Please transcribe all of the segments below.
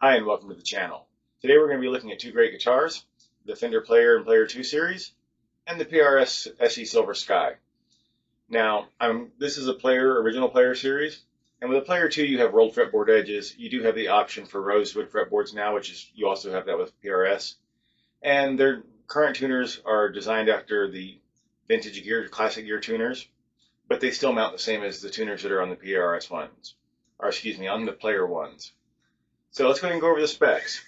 Hi and welcome to the channel. Today we're going to be looking at two great guitars, the Fender Player and Player 2 series and the PRS SE Silver Sky. Now, this is a original Player series, and with a Player 2 you have rolled fretboard edges. You do have the option for rosewood fretboards now, you also have that with PRS. And their current tuners are designed after the vintage gear, classic gear tuners, but they still mount the same as the tuners that are on the PRS ones, or excuse me, on the Player ones. So let's go ahead and go over the specs.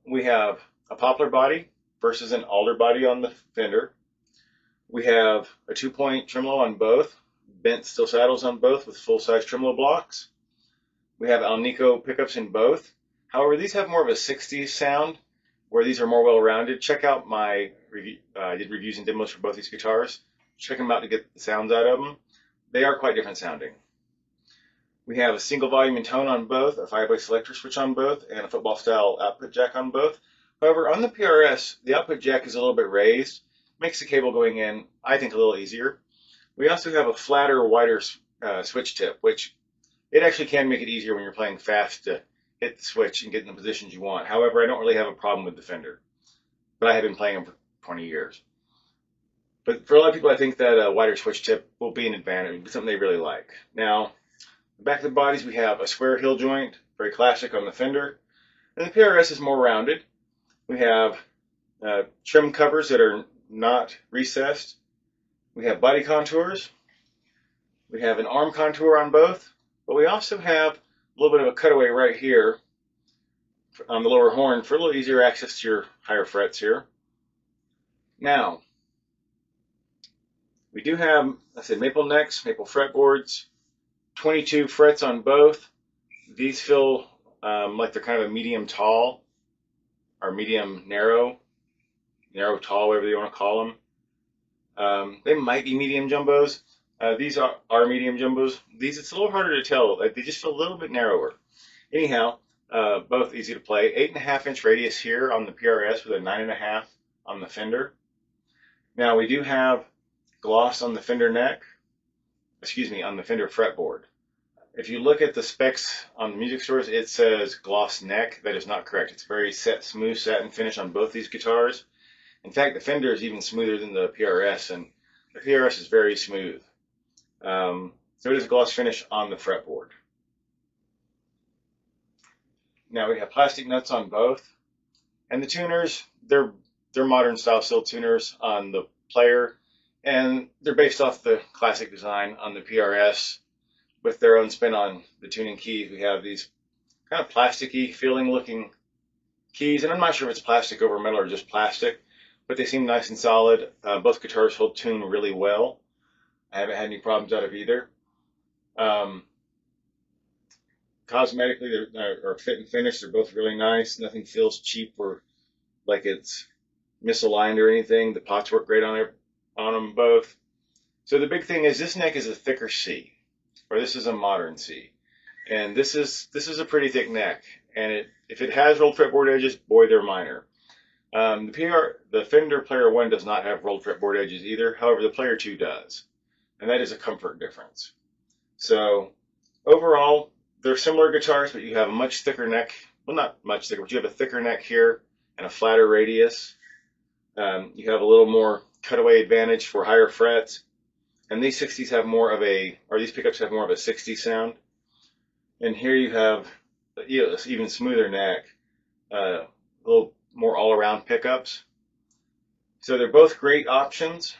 We have a poplar body versus an alder body on the Fender. We have a 2-point tremolo on both, bent steel saddles on both with full-size tremolo blocks. We have Alnico pickups in both. However, these have more of a 60s sound, where these are more well-rounded. Check out my review. I did reviews and demos for both these guitars. Check them out to get the sounds out of them. They are quite different sounding. We have a single volume and tone on both, a 5-way selector switch on both, and a football style output jack on both. However, on the PRS, the output jack is a little bit raised, makes the cable going in, I think, a little easier. We also have a flatter, wider switch tip, which it actually can make it easier when you're playing fast to hit the switch and get in the positions you want. However, I don't really have a problem with the Fender, but I have been playing them for 20 years. But for a lot of people, I think that a wider switch tip will be an advantage, something they really like. Now, the back of the bodies, we have a square heel joint, very classic on the Fender, and the PRS is more rounded. We have trim covers that are not recessed. We have body contours. We have an arm contour on both, but we also have a little bit of a cutaway right here on the lower horn for a little easier access to your higher frets here. Now, we do have, I said, maple necks, maple fretboards, 22 frets on both. These feel like they're kind of a medium tall or medium narrow tall, whatever you want to call them. They might be medium jumbos. These are medium jumbos. These, it's a little harder to tell. They just feel a little bit narrower. Anyhow, both easy to play. 8.5-inch radius here on the PRS with a 9.5 on the Fender. Now we do have gloss on the Fender neck. Excuse me, on the Fender fretboard. If you look at the specs on the music stores, it says gloss neck. That is not correct. It's very smooth satin finish on both these guitars. In fact, the Fender is even smoother than the PRS, and the PRS is very smooth. So it is a gloss finish on the fretboard. Now we have plastic nuts on both, and the tuners, they're modern style steel tuners on the Player, and they're based off the classic design on the PRS with their own spin on the tuning keys. We have these kind of plasticky feeling looking keys, and I'm not sure if it's plastic over metal or just plastic, but they seem nice and solid. Both guitars hold tune really well. I haven't had any problems out of either. Cosmetically, or fit and finish, they're both really nice. Nothing feels cheap or like it's misaligned or anything. The pots work great on them both. So the big thing is this neck is a thicker C, or this is a modern C, and this is a pretty thick neck. And if it has rolled fretboard edges, boy, they're minor. The Fender Player 1 does not have rolled fretboard edges either. However, the Player 2 does, and that is a comfort difference. So overall, they're similar guitars, but you have a much thicker neck. Well, not much thicker, but you have a thicker neck here and a flatter radius. You have a little more cutaway advantage for higher frets, and these 60s have more of a, or these pickups have more of a 60s sound. And here you have even smoother neck, a little more all-around pickups. So they're both great options.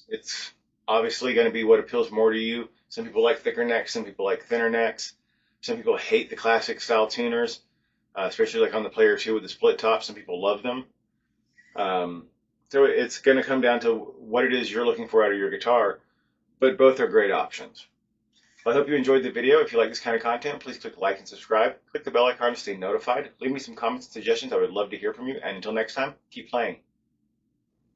It's obviously going to be what appeals more to you. Some people like thicker necks, some people like thinner necks. Some people hate the classic style tuners, especially like on the Player 2 with the split top. Some people love them. So it's going to come down to what it is you're looking for out of your guitar, but both are great options. I hope you enjoyed the video. If you like this kind of content, please click like and subscribe. Click the bell icon to stay notified. Leave me some comments and suggestions. I would love to hear from you. And until next time, keep playing.